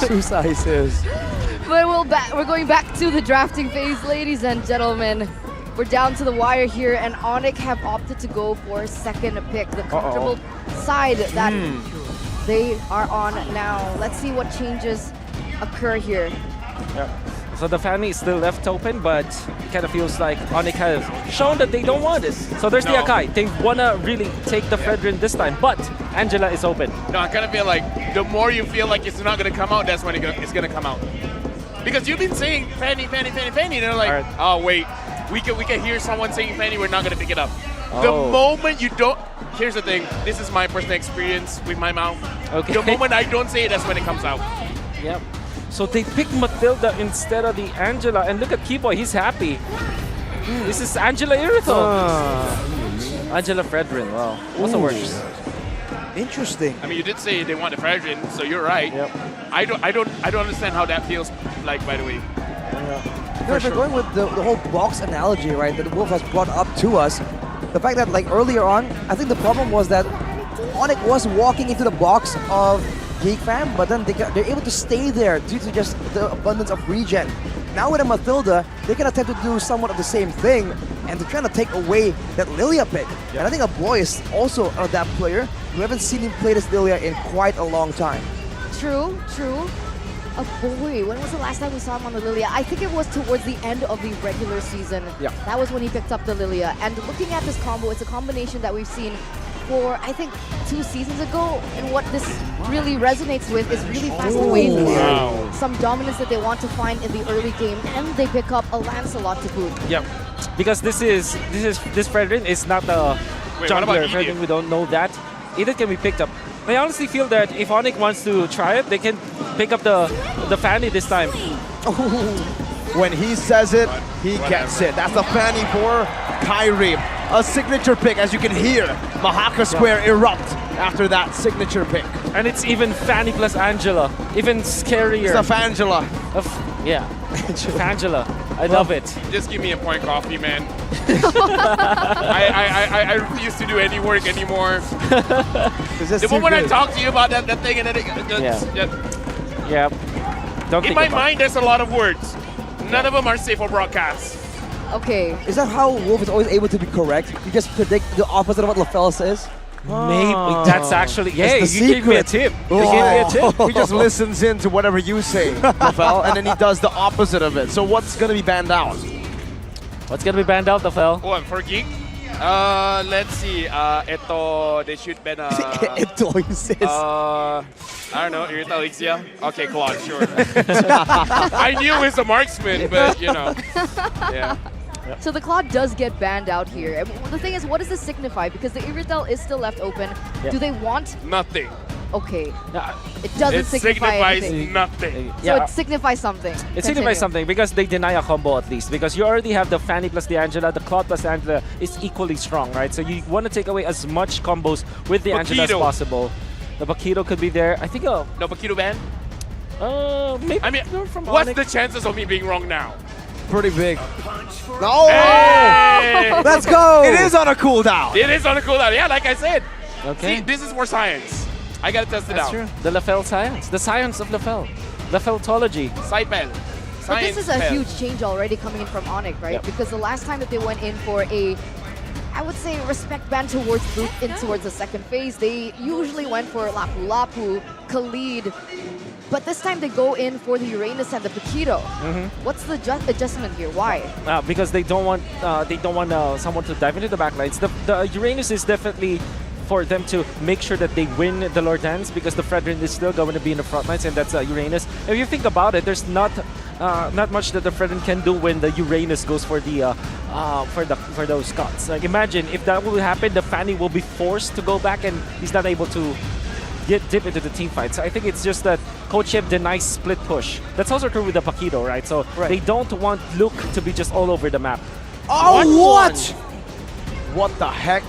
Two sizes. But we're going back to the drafting phase, ladies and gentlemen. We're down to the wire here, and ONIC have opted to go for second pick, the comfortable side that they are on now. Let's see what changes occur here. Yeah. So the Fanny is still left open, but it kind of feels like ONIC has shown that they don't want it. So there's the Akai. They want to really take the Fredrin this time, but Angela is open. No, I kind of feel like the more you feel like it's not going to come out, that's when it's going to come out. Because you've been saying Fanny, Fanny, Fanny, Fanny, and they're like, oh, wait, we can hear someone saying Fanny, we're not going to pick it up. The moment you don't, here's the thing, this is my personal experience with my mouth. Okay. The moment I don't say it, that's when it comes out. Yep. So they picked Matilda instead of the Angela, and look at Keyboy, he's happy. This is Angela Irithel. Angela Fredrin, wow. What's the worst? Interesting. I mean, you did say they want the Fredrin, so you're right. Yep. I don't understand how that feels like, by the way. If we're going with the whole box analogy, right, that Wolf has brought up to us, the fact that, like, earlier on, I think the problem was that ONIC was walking into the box of GEEK fam, but then they're able to stay there due to just the abundance of regen. Now with a Matilda, they can attempt to do somewhat of the same thing, and they're trying to take away that Lilia pick. And I think Aboy is also that player. We haven't seen him play this Lilia in quite a long time. True, true. Aboy, when was the last time we saw him on the Lilia? I think it was towards the end of the regular season. Yeah. That was when he picked up the Lilia. And looking at this combo, it's a combination that we've seen for, I think, 2 seasons ago. And what this really resonates with is really fast wave clear. Some dominance that they want to find in the early game, and they pick up a Lancelot to boot. Yep. Because this Fredrin is not a jungler Fredrin, we don't know that. Either can be picked up. I honestly feel that if ONIC wants to try it, they can pick up the Fanny this time. When he says it, he gets it. That's the Fanny for Kyrie. A signature pick, as you can hear. Mahaka Square erupt after that signature pick. And it's even Fanny plus Angela. Even scarier. It's a Fangela. Yeah. Fangela. I love it. Just give me a point coffee, man. I refuse to do any work anymore. The moment I talk to you about that thing, and then Yeah. Don't in my mind, there's a lot of words. None of them are safe for broadcast. Okay. Is that how Wolf is always able to be correct? You just predict the opposite of what LaFell says? Maybe that's actually you gave me a tip. You gave me a tip. He just listens in to whatever you say, Rafael, and then he does the opposite of it. So what's going to be banned out? What's going to be banned out, Rafael? Oh, for GEEK? Let's see. Eto, they should ban Eto, he says. I don't know, Irita Elixia? Okay, Claude, sure. I knew he was a marksman, but you know. Yeah. Yep. So the Claude does get banned out here. And the thing is, what does this signify? Because the Iritel is still left open. Yep. Do they want... Nothing. Okay. It doesn't signify anything. Nothing. So it signifies something. It signifies something because they deny a combo at least. Because you already have the Fanny plus the Angela, the Claude plus Angela is equally strong, right? So you want to take away as much combos with the Angela as possible. The Paquito could be there. I think... No Paquito ban? Maybe. I mean, what's the chances of me being wrong now? Pretty big. No! Hey! Let's go! It is on a cooldown. It is on a cooldown. Yeah, like I said. Okay. See, this is more science. I gotta test it out. True. The LaFell science. The science of LaFell. LaFelltology. Side ban. But this is a huge change already coming in from ONIC, right? Yep. Because the last time that they went in for a, I would say, respect ban towards Luke in towards the second phase, they usually went for Lapu Lapu, Khalid. But this time they go in for the Uranus and the Paquito. What's the adjustment here? Why? Because they don't want someone to dive into the backlines. The Uranus is definitely for them to make sure that they win the Lord Dance because the Fredrin is still going to be in the front lines, and that's Uranus. If you think about it, there's not much that the Fredrin can do when the Uranus goes for the for those cuts. Like imagine if that will happen, the Fanny will be forced to go back, and he's not able to dip into the team fight. So I think it's just that Coach Hip denies split push. That's also true with the Paquito, right? So they don't want Luke to be just all over the map. Oh, what? What the heck?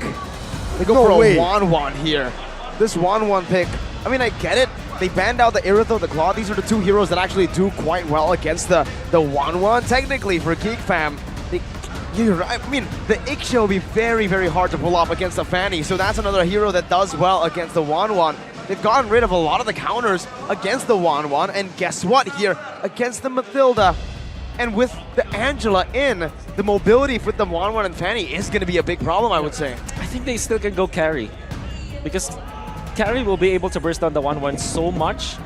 They go for a 1-1 here. This 1-1 pick, I mean, I get it. They banned out the Irithel, the Claw. These are the two heroes that actually do quite well against the 1-1. Technically, for GEEK fam, I mean, the Ixia will be very, very hard to pull off against the Fanny. So that's another hero that does well against the 1-1. They've gotten rid of a lot of the counters against the 1-1, and guess what here? Against the Mathilda, and with the Angela in, the mobility with the 1-1 and Fanny is going to be a big problem, I would say. I think they still can go carry, because carry will be able to burst down the 1-1 so much,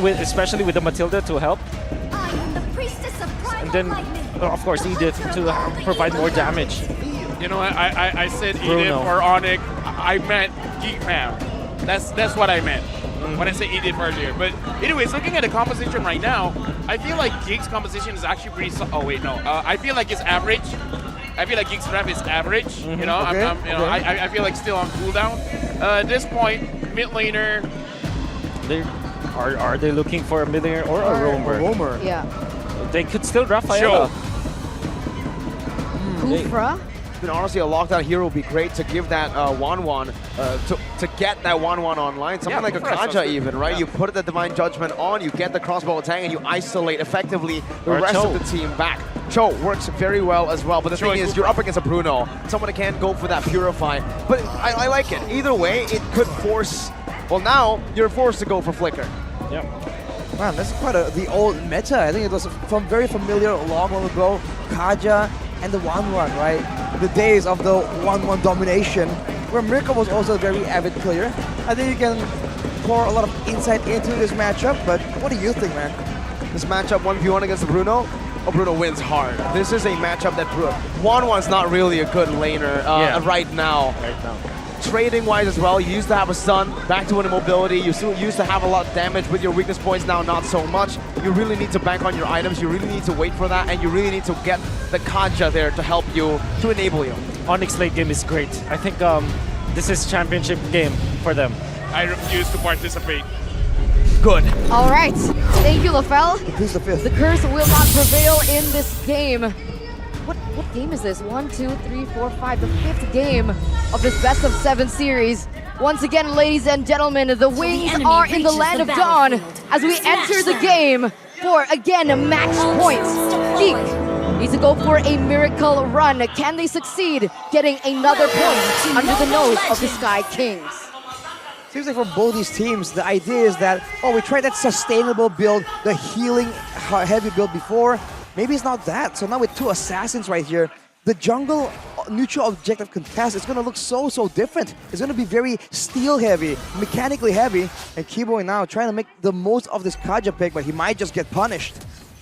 especially with the Matilda to help. And then, of course, Edith to provide more damage. You know, I said Edith Bruno. or ONIC. I meant GEEK fam. That's what I meant when I said Edith earlier. But anyways, looking at the composition right now, I feel like GEEK's composition is actually pretty. Oh wait, no. I feel like it's average. I feel like GEEK's rep is average. You know, Okay, I feel like still on cooldown. At this point, mid laner. Are they looking for a mid laner or a roamer? Roamer. Yeah. They could still draft Sure. Ayala. Kufra. I mean, honestly, a lockdown hero would be great to give that 1-1, to get that 1-1 online. Something like a for us, Kaja sounds good. even, right? Yeah. You put the Divine Judgment on, you get the crossbow attack, and you isolate effectively the Or rest Cho. of the team back. Cho works very well as well, but the Cho thing and is, you're up against a Bruno. Someone that can't go for that Purify. But I like it. Either way, it could force... Well, now, you're forced to go for Flicker. Yep. Man, that's quite the old meta. I think it was very familiar a long ago. Kaja and the 1-1, right? The days of the 1-1 domination, where Mirka was also a very avid player. I think you can pour a lot of insight into this matchup, but what do you think, man? This matchup 1v1 against Bruno, Bruno wins hard. This is a matchup that 1-1's not really a good laner right now. Trading wise as well, you used to have a stun, back to winning mobility, you still used to have a lot of damage with your weakness points, now not so much. You really need to bank on your items, you really need to wait for that, and you really need to get the Kaja there to help you, to enable you. ONIC's late game is great. I think this is championship game for them. I refuse to participate. Good. All right. Thank you, Lafel. Who's the fifth? The curse will not prevail in this game. What game is this? 1, 2, 3, 4, 5. The fifth game of this best of 7 series. Once again, ladies and gentlemen, the Wings are in the land of dawn as we enter the game for, again, a match point. GEEK needs to go for a miracle run. Can they succeed getting another point under the nose of the Sky Kings? Seems like for both these teams, the idea is that, oh, we tried that sustainable build, the healing heavy build before. Maybe it's not that. So now with 2 assassins right here, the jungle neutral objective contest is going to look so different. It's going to be very steel heavy, mechanically heavy. And Keyboy now trying to make the most of this Kaja pick, but he might just get punished.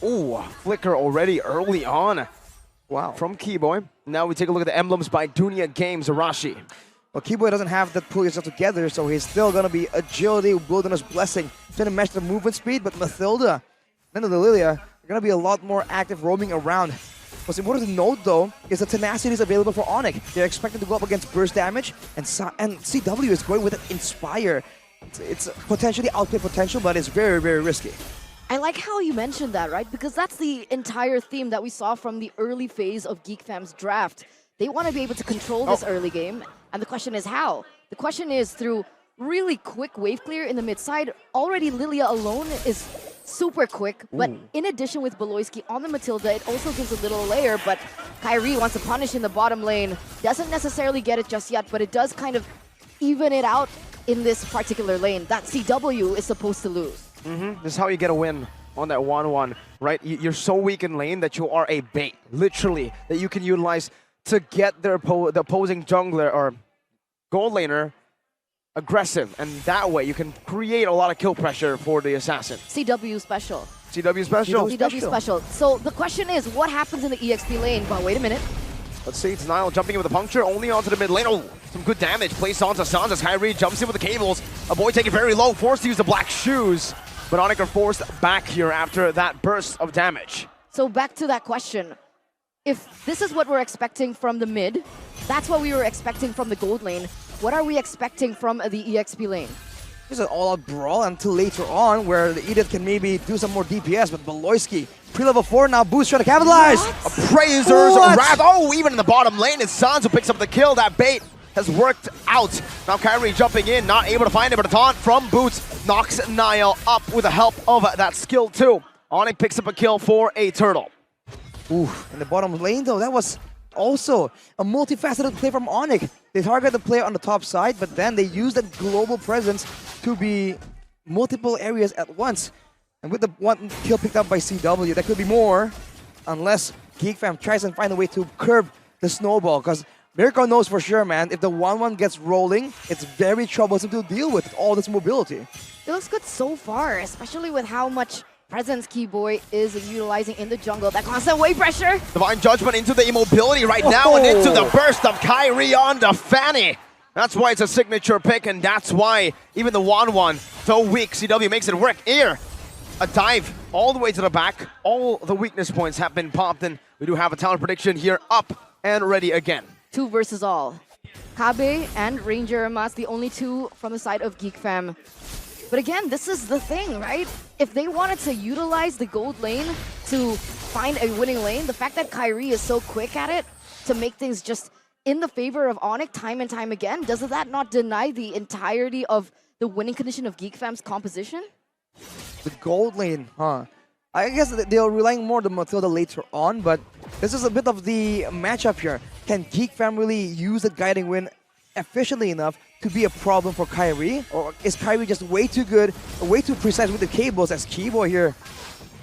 Ooh, Flicker already early on. Wow. From Keyboy. Now we take a look at the emblems by Dunia Games, Arashi. Well, Keyboy doesn't have that pull yourself together, so he's still going to be agility, wilderness blessing, trying to match the movement speed, but Mathilda and the Lilia are going to be a lot more active roaming around. What's important to note, though, is the tenacity is available for ONIC. They're expected to go up against burst damage, and CW is going with an Inspire. It's potentially outplay potential, but it's very risky. I like how you mentioned that, right? Because that's the entire theme that we saw from the early phase of GEEK Fam's draft. They want to be able to control this early game, and the question is how? The question is through really quick wave clear in the mid side. Already Lilia alone is super quick, but in addition with Beloyski on the Matilda, it also gives a little layer, but Kyrie wants to punish in the bottom lane. Doesn't necessarily get it just yet, but it does kind of even it out in this particular lane that CW is supposed to lose. This is how you get a win on that 1-1, right? You're so weak in lane that you are a bait, literally, that you can utilize to get the opposing jungler or gold laner aggressive, and that way you can create a lot of kill pressure for the assassin. CW special. CW special. CW special. So the question is, what happens in the EXP lane? But wait a minute. Let's see, it's Nile jumping in with a puncture, only onto the mid lane. Oh, some good damage placed onto Sans as Kyrie jumps in with the cables. A boy taking very low, forced to use the black shoes. But ONIC are forced back here after that burst of damage. So back to that question. If this is what we're expecting from the mid, that's what we were expecting from the gold lane. What are we expecting from the EXP lane? This is an all-out brawl until later on, where the Edith can maybe do some more DPS, but Beloyski, pre-level 4 now, Boost trying to capitalize! Appraisers, Wrath, oh, even in the bottom lane, it's Sans who picks up the kill. That bait has worked out. Now Kyrie jumping in, not able to find it, but a taunt from Boots knocks Niall up with the help of that skill too. ONIC picks up a kill for a turtle. Ooh, in the bottom lane though, that was also a multifaceted play from ONIC. They target the player on the top side, but then they use that global presence to be multiple areas at once. And with the one kill picked up by CW, that could be more, unless GEEK Fam tries and find a way to curb the snowball. Because Miracle knows for sure, man, if the 1-1 gets rolling, it's very troublesome to deal with all this mobility. It looks good so far, especially with how much presence Keyboy is utilizing in the jungle. That constant wave pressure. Divine Judgment into the immobility right now and into the burst of Kyrie on the Fanny. That's why it's a signature pick, and that's why even the 1-1, so weak, CW makes it work here. A dive all the way to the back. All the weakness points have been popped, and we do have a talent prediction here, up and ready again. 2 versus all. Kabe and Ranger Mas, the only two from the side of GEEK Fam. But again, this is the thing, right? If they wanted to utilize the gold lane to find a winning lane, the fact that Kyrie is so quick at it to make things just in the favor of ONIC time and time again, does that not deny the entirety of the winning condition of GEEK Fam's composition? The gold lane, huh? I guess they're relying more on Matilda later on, but this is a bit of the matchup here. Can GEEK Fam really use the guiding wind efficiently enough to be a problem for Kyrie? Or is Kyrie just way too good, way too precise with the cables as Keyboy here?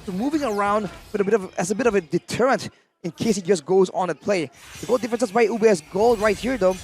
So moving around with as a bit of a deterrent in case he just goes on at play. The gold differences by UBS Gold right here though.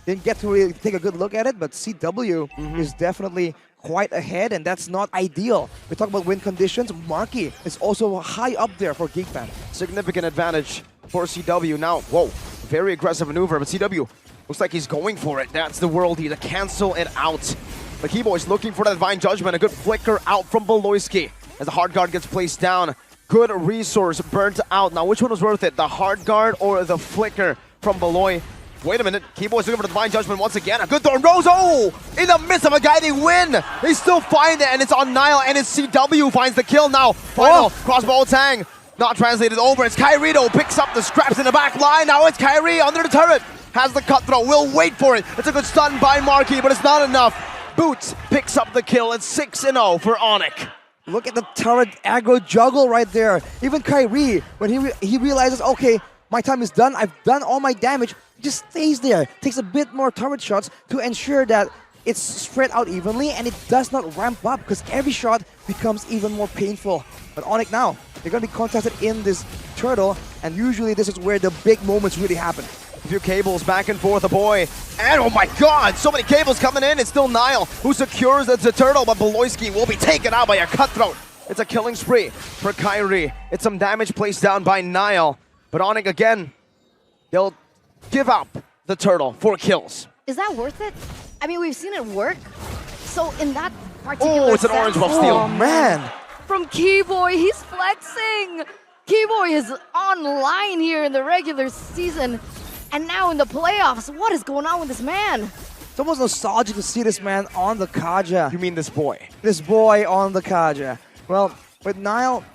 Didn't get to really take a good look at it, but CW is definitely quite ahead, and that's not ideal. We talk about win conditions. Marky is also high up there for GEEK Fam. Significant advantage for CW now. Whoa, very aggressive maneuver, but CW looks like he's going for it. That's the worldie to cancel it out. The Keyboy's looking for that Divine Judgment. A good flicker out from Beloyski as the hard guard gets placed down. Good resource burnt out. Now, which one was worth it? The hard guard or the flicker from Beloy? Wait a minute. Keyboy's looking for the Divine Judgment once again. A good throw. Rose, oh! In the midst of a guiding win! They still find it, and it's on Nile, and it's CW finds the kill now. Final crossbow tang. Not translated over. It's Kyrie though. Picks up the scraps in the back line. Now it's Kyrie under the turret. Has the cutthroat. Will wait for it. It's a good stun by Marky, but it's not enough. Boots picks up the kill. It's 6-0 for ONIC. Look at the turret aggro juggle right there. Even Kyrie, when he realizes, okay, my time is done, I've done all my damage, just stays there. Takes a bit more turret shots to ensure that it's spread out evenly and it does not ramp up because every shot becomes even more painful. But ONIC now, they're going to be contested in this turtle, and usually this is where the big moments really happen. A few cables back and forth, a boy. And oh my god, so many cables coming in. It's still Nile who secures the turtle, but Beloyski will be taken out by a cutthroat. It's a killing spree for Kyrie. It's some damage placed down by Nile. But ONIC again, they'll give up the turtle for kills. Is that worth it? I mean, we've seen it work. So in that particular it's an orange buff steal. Oh man! From Keyboy, he's flexing! Keyboy is online here in the regular season. And now in the playoffs, what is going on with this man? It's almost nostalgic to see this man on the Kaja. You mean this boy? This boy on the Kaja. Well, with Nile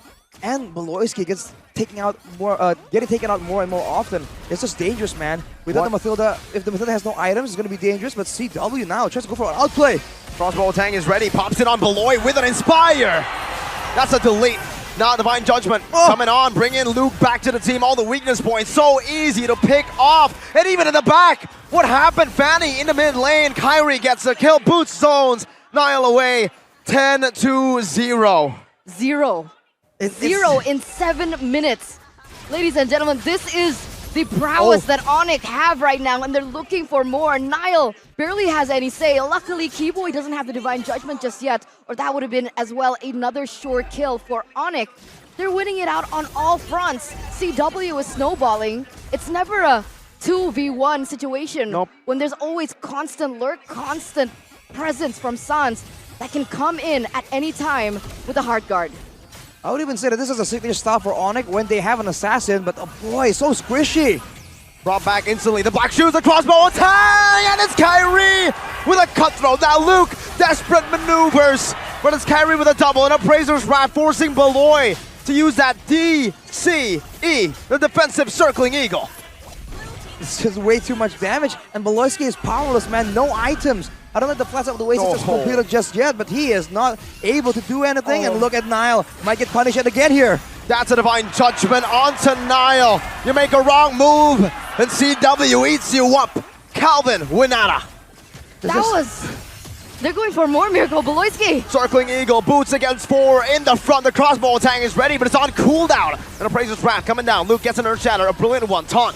and Beloyski getting taken out more and more often, it's just dangerous, man. Without the Matilda, if the Matilda has no items, it's going to be dangerous, but CW now tries to go for an outplay. Crossbow Tang is ready, pops it on Beloy with an Inspire. That's a delete. Now Divine Judgment coming on, bring in Luke back to the team, all the weakness points, so easy to pick off, and even in the back, what happened? Fanny in the mid lane, Kyrie gets the kill, Boots zones, Nile away, 10-0. Zero in 7 minutes. Ladies and gentlemen, this is the prowess that ONIC have right now, and they're looking for more. Nile barely has any say. Luckily, Keyboy doesn't have the Divine Judgment just yet, or that would have been as well another sure kill for ONIC. They're winning it out on all fronts. CW is snowballing. It's never a 2v1 situation when there's always constant lurk, constant presence from Sans that can come in at any time with a hard guard. I would even say that this is a signature style for ONIC when they have an assassin, but oh boy, so squishy. Brought back instantly, the black shoes, the crossbow attack, and it's Kyrie with a cutthroat. Now Luke, desperate maneuvers, but it's Kyrie with a double and a Appraiser's Wrath, forcing Beloy to use that DCE, the defensive circling eagle. It's just way too much damage, and Beloyski is powerless, man, no items. I don't think the Flash of the Oasis is completed just yet, but he is not able to do anything, and look at Nile, might get punished yet again here. That's a Divine Judgment onto Nile. You make a wrong move, and CW eats you up. Calvin Winata. That was... They're going for more Miracle Beloyski. Circling Eagle, boots against 4 in the front. The crossbow attack is ready, but it's on cooldown. And Appraiser's Wrath coming down. Luke gets an Earth Shatter, a brilliant one. Taunt.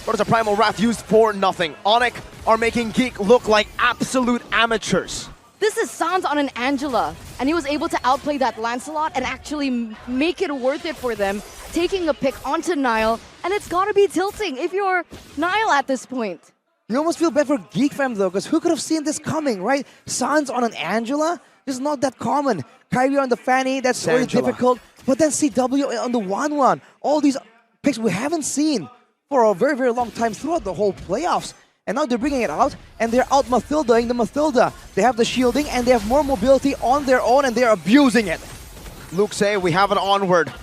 But it's a Primal Wrath used for nothing. ONIC are making Geek look like absolute amateurs. This is Sans on an Angela, and he was able to outplay that Lancelot and actually make it worth it for them, taking a pick onto Niall, and it's gotta be tilting if you're Niall at this point. You almost feel bad for Geek Fam though, because who could have seen this coming, right? Sans on an Angela? This is not that common. Kyrie on the Fanny, that's really difficult. But then CW on the 1-1. All these picks we haven't seen for a very, very long time throughout the whole playoffs. And now they're bringing it out, and they're out Mathilda-ing the Mathilda. They have the shielding, and they have more mobility on their own, and they're abusing it. Luke say we have an onward.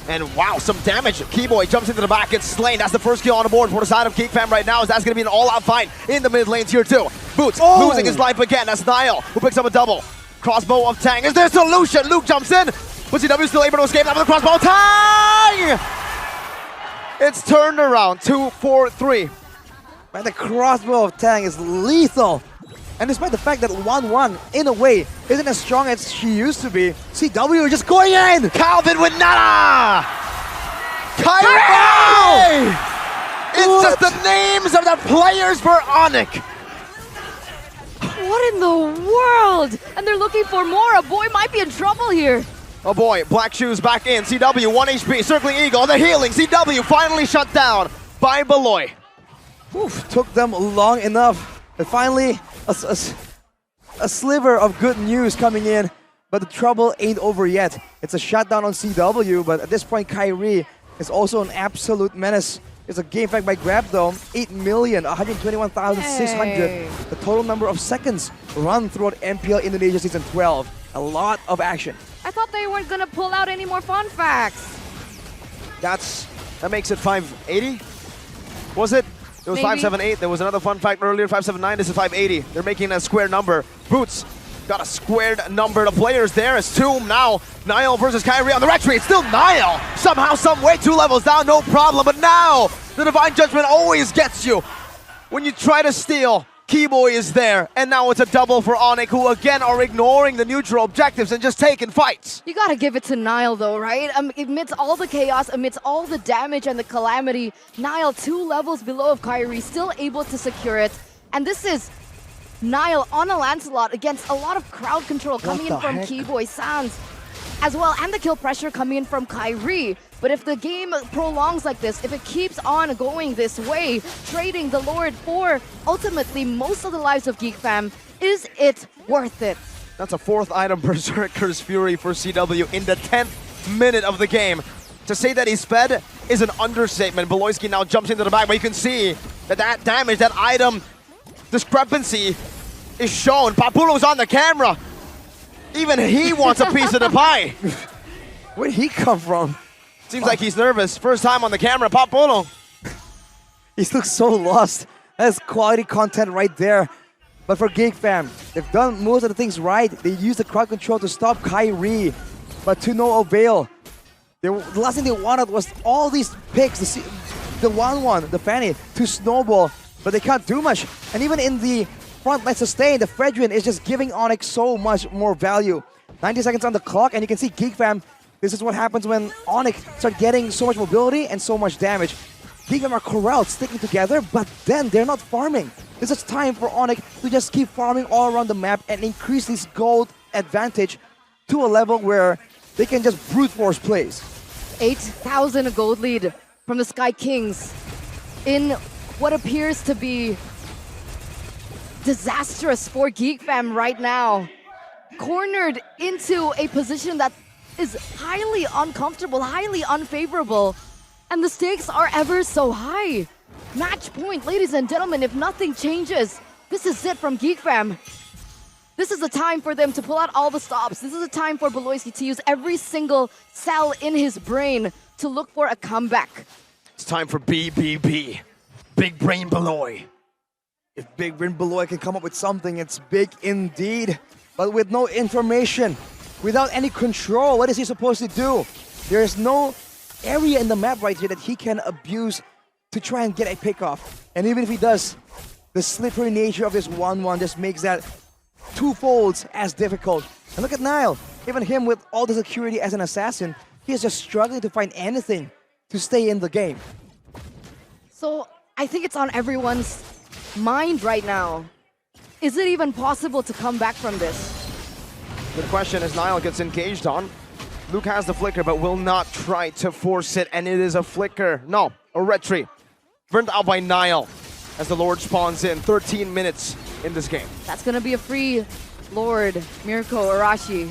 And wow, some damage. Keyboy jumps into the back, gets slain. That's the first kill on the board for the side of Geek Fam right now, as that's going to be an all-out fight in the mid lane tier 2. Boots losing his life again. That's Niall, who picks up a double. Crossbow of Tang. Is there a solution? Luke jumps in. But CW still able to escape out of the crossbow. Tang! It's turned around. 2-4-3. Man, the crossbow of Tang is lethal. And despite the fact that 1-1, in a way, isn't as strong as she used to be, CW just going in! Calvin with nada! Kyrie! It's just the names of the players for ONIC. What in the world? And they're looking for more. A boy might be in trouble here. Oh boy, Black Shoes back in. CW, 1 HP, circling Eagle, the healing. CW finally shut down by Beloy. Oof, took them long enough. But finally, a sliver of good news coming in, but the trouble ain't over yet. It's a shutdown on CW, but at this point, Kyrie is also an absolute menace. It's a game fact by Grab though, 8,121,600. Hey. The total number of seconds run throughout MPL Indonesia Season 12. A lot of action. I thought they weren't gonna pull out any more fun facts. That makes it 580? Was it? It was Maybe. 578. There was another fun fact earlier, 579. This is 580. They're making a square number. Boots got a squared number. The players there is 2 now. Niall versus Kyrie on the retreat. It's still Niall. Somehow, some way, 2 levels down, no problem. But now, the Divine Judgment always gets you. When you try to steal, Keyboy is there. And now it's a double for ONIC, who again are ignoring the neutral objectives and just taking fights. You gotta give it to Niall though, right? Amidst all the chaos, amidst all the damage and the calamity, Niall 2 levels below of Kyrie, still able to secure it. And this is Niall on a Lancelot against a lot of crowd control coming in from Keyboy, Sans as well, and the kill pressure coming in from Kyrie. But if the game prolongs like this, if it keeps on going this way, trading the Lord for ultimately most of the lives of Geek Fam, is it worth it? That's a 4th item, Berserker's Fury for CW in the 10th minute of the game. To say that he's fed is an understatement. Beloyski now jumps into the back, but you can see that damage, that item discrepancy is shown. Papulo's on the camera. Even he wants a piece of the pie. Where'd he come from? Seems like he's nervous. First time on the camera, Papulo. He looks so lost. That's quality content right there. But for Geek Fam, they've done most of the things right. They used the crowd control to stop Kyrie, but to no avail. The last thing they wanted was all these picks, the 1-1, the Fanny, to snowball, but they can't do much. And even in the front line sustain, the Fredrin is just giving ONIC so much more value. 90 seconds on the clock, and you can see Geek Fam, this is what happens when ONIC start getting so much mobility and so much damage. Geek Fam are corralled, sticking together, but then they're not farming. This is time for ONIC to just keep farming all around the map and increase this gold advantage to a level where they can just brute force plays. 8,000 gold lead from the Sky Kings in what appears to be disastrous for Geek Fam right now. Cornered into a position that is highly uncomfortable, highly unfavorable, and the stakes are ever so high. Match point, ladies and gentlemen, if nothing changes, this is it from Geek Fam. This is the time for them to pull out all the stops. This is the time for Beloyski to use every single cell in his brain to look for a comeback. It's time for BBB. Big Brain Beloy. If Big Brain Beloy can come up with something, it's big indeed. But with no information, without any control, what is he supposed to do? There is no area in the map right here that he can abuse to try and get a pick off. And even if he does, the slippery nature of this 1-1 just makes that twofolds as difficult. And look at Nile. Even him with all the security as an assassin, he is just struggling to find anything to stay in the game. So I think it's on everyone's mind right now. Is it even possible to come back from this? Good question as Nile gets engaged on. Luke has the flicker but will not try to force it, and it is a flicker. No, a retry. Burned out by Nile as the Lord spawns in. 13 minutes in this game. That's gonna be a free Lord, Mirko Arashi.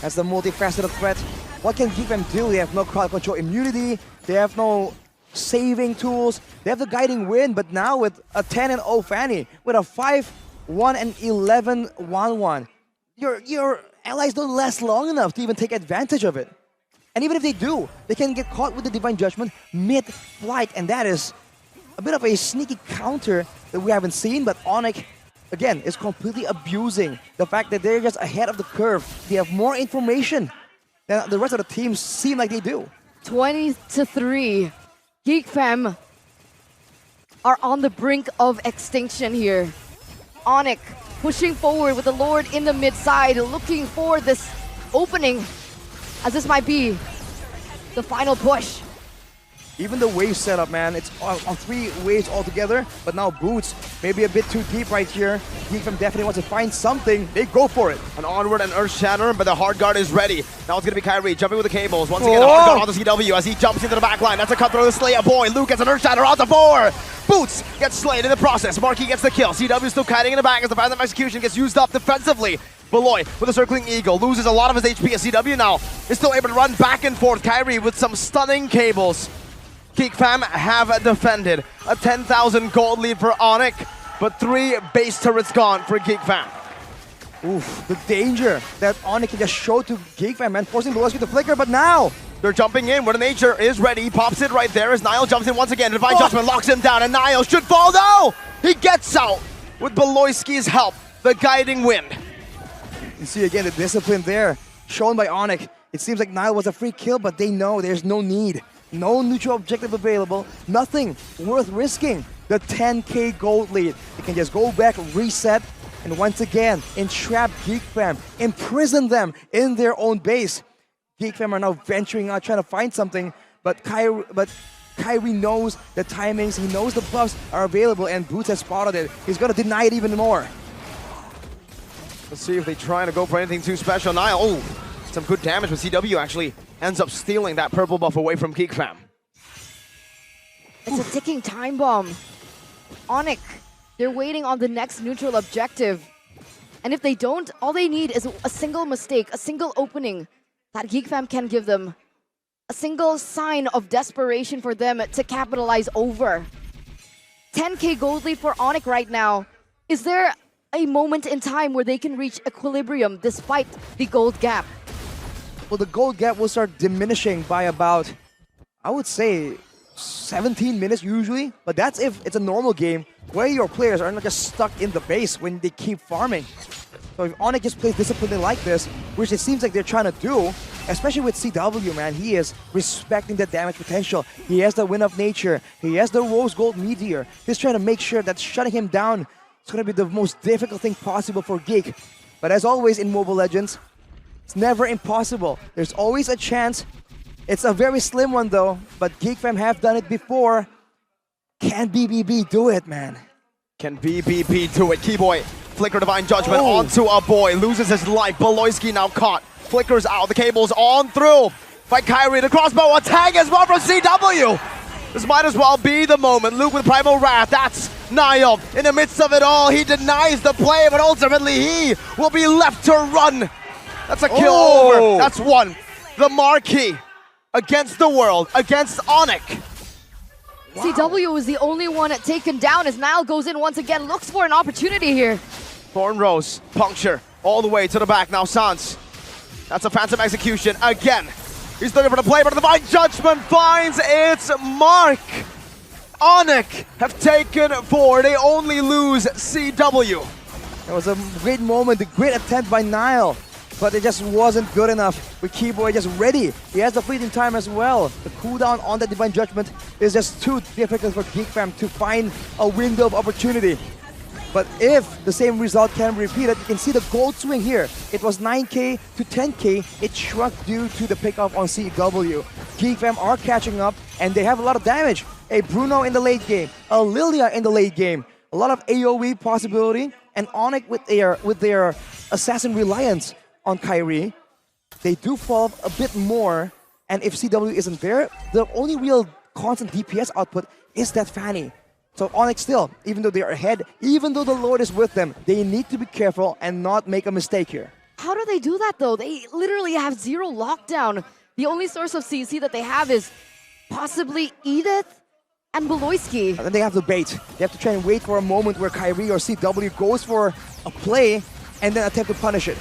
As the multifaceted threat, what can GEEK do? They have no crowd control immunity, they have no saving tools, they have the guiding wind, but now with a 10-0 Fanny, with a 5-1-11 1-1, your allies don't last long enough to even take advantage of it. And even if they do, they can get caught with the Divine Judgment mid-flight, and that is a bit of a sneaky counter that we haven't seen, but ONIC, again, is completely abusing the fact that they're just ahead of the curve. They have more information than the rest of the teams seem like they do. 20-3. GEEK Fam are on the brink of extinction here. ONIC pushing forward with the Lord in the mid side, looking for this opening, as this might be the final push. Even the wave setup, man, it's on 3 waves altogether, but now Boots maybe a bit too deep right here. GEEK definitely wants to find something. They go for it. An onward and Earth Shatter, but the hard guard is ready. Now it's going to be Kyrie jumping with the cables. Once again, a hard guard on the CW as he jumps into the back line. That's a cut through the Slayer boy. Luke gets an Earth Shatter on the 4. Boots gets slayed in the process. Marky gets the kill. CW still kiting in the back as the Phantom Execution gets used up defensively. Beloy with a circling eagle loses a lot of his HP as CW now is still able to run back and forth. Kyrie with some stunning cables. GEEK Fam have defended a 10,000 gold lead for ONIC, but 3 base turrets gone for GEEK Fam. Oof, the danger that ONIC can just show to GEEK Fam, man, forcing Beloski to flicker, but now they're jumping in where the nature is ready. He pops it right there as Nile jumps in once again. Divine Judgment locks him down, and Nile should fall now. He gets out with Beloyski's help, the guiding wind. You see again the discipline there shown by ONIC. It seems like Nile was a free kill, but they know there's no need. No neutral objective available, nothing worth risking. The 10k gold lead. They can just go back, reset, and once again entrap GEEK Fam, imprison them in their own base. GEEK Fam are now venturing out, trying to find something, but Kyrie knows the timings, he knows the buffs are available, and Boots has spotted it. He's gonna deny it even more. Let's see if they try to go for anything too special. Nile, oh, some good damage, but CW actually ends up stealing that purple buff away from GEEK Fam. It's a ticking time bomb. ONIC, they're waiting on the next neutral objective. And if they don't, all they need is a single mistake, a single opening that GEEK Fam can give them. A single sign of desperation for them to capitalize over. 10k gold lead for ONIC right now. Is there a moment in time where they can reach equilibrium despite the gold gap? Well, the gold gap will start diminishing by about, I would say, 17 minutes usually, but that's if it's a normal game where your players are not just stuck in the base when they keep farming. So if ONIC just plays disciplined like this, which it seems like they're trying to do, especially with CW, man, he is respecting the damage potential. He has the Wind of Nature, he has the Rose Gold Meteor. He's trying to make sure that shutting him down is going to be the most difficult thing possible for GEEK. But as always in Mobile Legends, it's never impossible. There's always a chance. It's a very slim one though, but GEEK Fam have done it before. Can BBB do it, man? Can BBB do it? Keyboy, flicker Divine Judgment onto a boy, loses his life. Beloyski now caught, flickers out, the cables on through by Kyrie. The crossbow attack as well from CW. This might as well be the moment. Luke with Primal Wrath, that's Nile. In the midst of it all, he denies the play, but ultimately he will be left to run. That's a kill over. That's one. The Marquee against the world, against ONIC. Wow. CW is the only one taken down as Nile goes in once again, looks for an opportunity here. Thorn Rose, puncture, all the way to the back. Now Sans, that's a Phantom Execution again. He's looking for the play, but the Divine Judgment finds its mark. ONIC have taken 4. They only lose CW. It was a great moment, a great attempt by Nile but it just wasn't good enough with Keyboy just ready. He has the fleeting time as well. The cooldown on the Divine Judgment is just too difficult for GEEK Fam to find a window of opportunity. But if the same result can be repeated, you can see the gold swing here. It was 9k to 10k. It shrunk due to the pickoff on CW. GEEK Fam are catching up, and they have a lot of damage. A Bruno in the late game, a Lilia in the late game, a lot of AoE possibility, and ONIC with their assassin reliance on Kyrie. They do fall a bit more, and if CW isn't there, the only real constant DPS output is that Fanny. So ONIC still, even though they are ahead, even though the Lord is with them, they need to be careful and not make a mistake here. How do they do that though? They literally have 0 lockdown. The only source of CC that they have is possibly Edith and Beloyski. And then they have to bait. They have to try and wait for a moment where Kyrie or CW goes for a play and then attempt to punish it.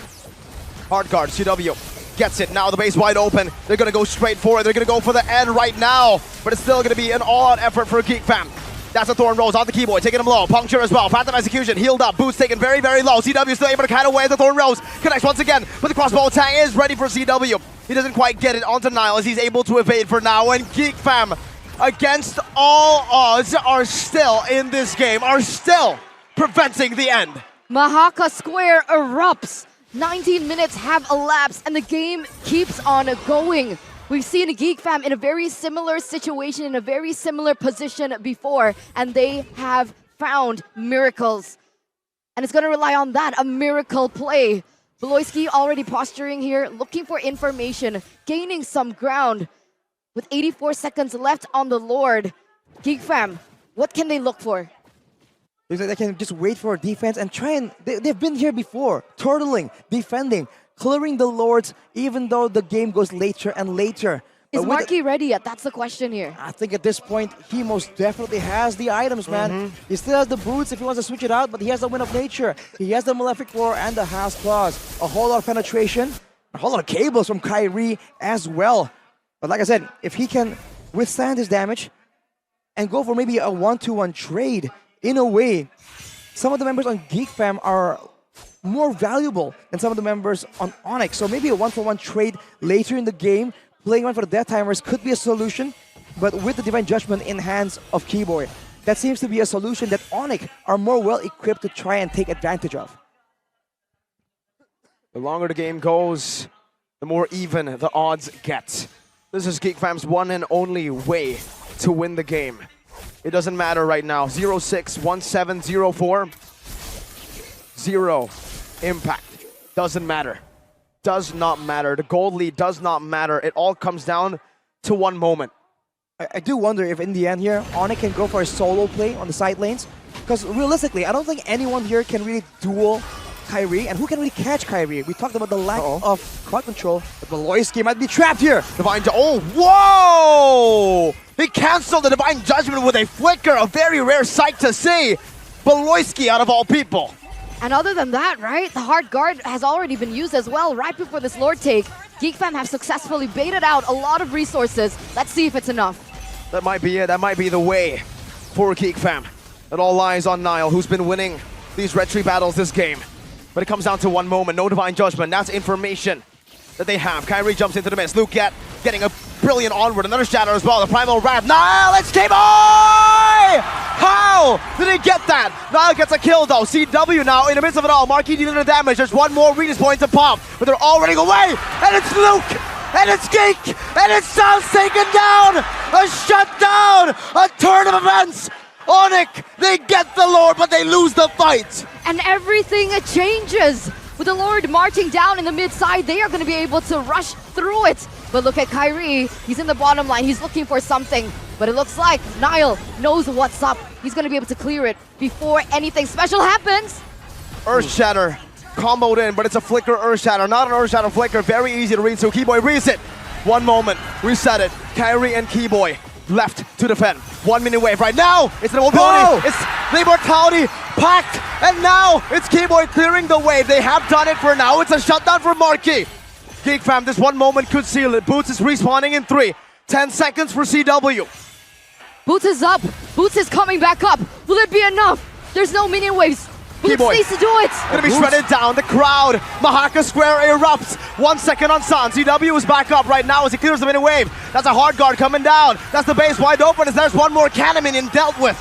Hard guard, CW gets it. Now the base wide open. They're going to go straight for it. They're going to go for the end right now. But it's still going to be an all-out effort for GEEK Fam. That's a Thorn Rose on the Keyboy, taking him low. Puncture as well. Phantom Execution, healed up. Boots taken very, very low. CW still able to kite away the Thorn Rose. Connects once again, but the crossbow attack is ready for CW. He doesn't quite get it onto Nile as he's able to evade for now. And GEEK Fam, against all odds, are still in this game, are still preventing the end. Mahaka Square erupts. 19 minutes have elapsed and the game keeps on going. We've seen GEEK Fam in a very similar situation, in a very similar position before, and they have found miracles. And it's going to rely on that, a miracle play. Beloyski already posturing here, looking for information, gaining some ground. With 84 seconds left on the Lord, GEEK Fam, what can they look for? They can just wait for defense and try and... They've been here before, turtling, defending, clearing the Lords, even though the game goes later and later. Is Marky ready yet? That's the question here. I think at this point, he most definitely has the items, man. He still has the boots if he wants to switch it out, but he has the Wind of Nature. He has the Malefic Roar and the House Claws. A whole lot of penetration, a whole lot of cables from Kyrie as well. But like I said, if he can withstand his damage and go for maybe a 1-2-1 trade, in a way, some of the members on GEEK Fam are more valuable than some of the members on ONIC. So maybe a 1-for-1 trade later in the game, playing one for the Death Timers could be a solution, but with the Divine Judgment in hands of Keyboy, that seems to be a solution that ONIC are more well equipped to try and take advantage of. The longer the game goes, the more even the odds get. This is GEEK Fam's one and only way to win the game. It doesn't matter right now. 0-6, 1-7, 0-4. 0 impact. Doesn't matter. Does not matter. The gold lead does not matter. It all comes down to one moment. I do wonder if in the end here, ONIC can go for a solo play on the side lanes. Because realistically, I don't think anyone here can really duel Kyrie. And who can really catch Kyrie? We talked about the lack of crowd control. But Beloyski might be trapped here. Oh, whoa! He canceled the Divine Judgment with a flicker. A very rare sight to see. Beloyski out of all people. And other than that, right, the hard guard has already been used as well right before this Lord take. GEEK Fam have successfully baited out a lot of resources. Let's see if it's enough. That might be it. That might be the way for GEEK Fam. It all lies on Nile, who's been winning these Red Tree battles this game. But it comes down to one moment. No Divine Judgment. That's information that they have. Kyrie jumps into the mist. Luke getting a brilliant onward. Another shatter as well. The Primal Wrath. Nile, it's Keyboy! How did he get that? Nile gets a kill though. CW now in the midst of it all. Marquis dealing the damage. There's one more Regis point to pop. But they're all running away. And it's Luke! And it's GEEK! And it's Sounds taken down! A shutdown! A turn of events! ONIC, they get the Lord, but they lose the fight! And everything changes! With the Lord marching down in the mid-side, they are going to be able to rush through it. But look at Kyrie. He's in the bottom line. He's looking for something. But it looks like Nile knows what's up. He's going to be able to clear it before anything special happens. Earth Shatter comboed in, but it's a flicker Earth Shatter. Not an Earth Shatter flicker. Very easy to read. So Keyboy reads it. One moment. Reset it. Kyrie and Keyboy left to defend. 1 minute wave right now. It's the mobility. It's the immortality packed. And now it's Keyboy clearing the wave. They have done it for now. It's a shutdown for Marquis. GEEK Fam, this one moment could seal it. Boots is respawning in 3. 10 seconds for CW. Boots is up. Boots is coming back up. Will it be enough? There's no mini waves. Lucky Boots boy. needs to do it. Gonna be shredded down. The crowd. Mahaka Square erupts. 1 second on San. CW is back up right now as he clears the mini wave. That's a hard guard coming down. That's the base wide open as there's one more cannon minion dealt with.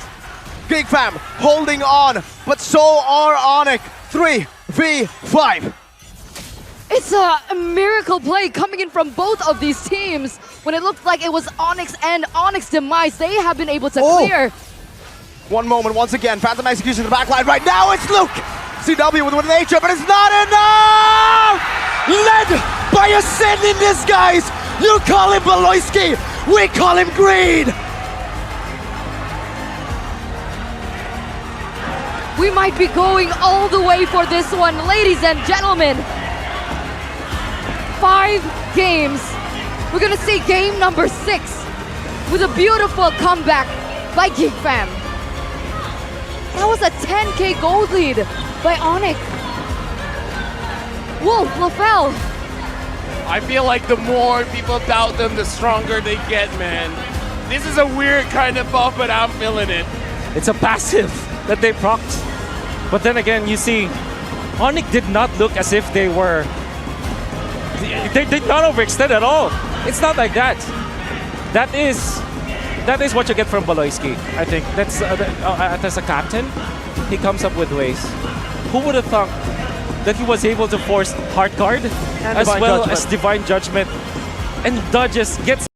GEEK fam holding on, but so are ONIC. 3v5. It's a miracle play coming in from both of these teams. When it looked like it was ONIC and ONIC's demise, they have been able to clear. One moment, once again, Phantom execution in the back line. Right now, it's Luke. CW with an H, but it's not enough! Led by a sin in disguise. You call him Baloyski, we call him greed. We might be going all the way for this one, ladies and gentlemen. 5 games. We're gonna see game number 6 with a beautiful comeback by GEEK fam. That was a 10K gold lead by ONIC. Wolf, LaFell. I feel like the more people doubt them, the stronger they get, man. This is a weird kind of buff, but I'm feeling it. It's a passive that they procced. But then again, you see, ONIC did not look as if they were... They did not overextend at all. It's not like that. That is what you get from Baloyski, I think. That's as a captain, he comes up with ways. Who would have thought that he was able to force hard guard as well as divine judgment and dodges, gets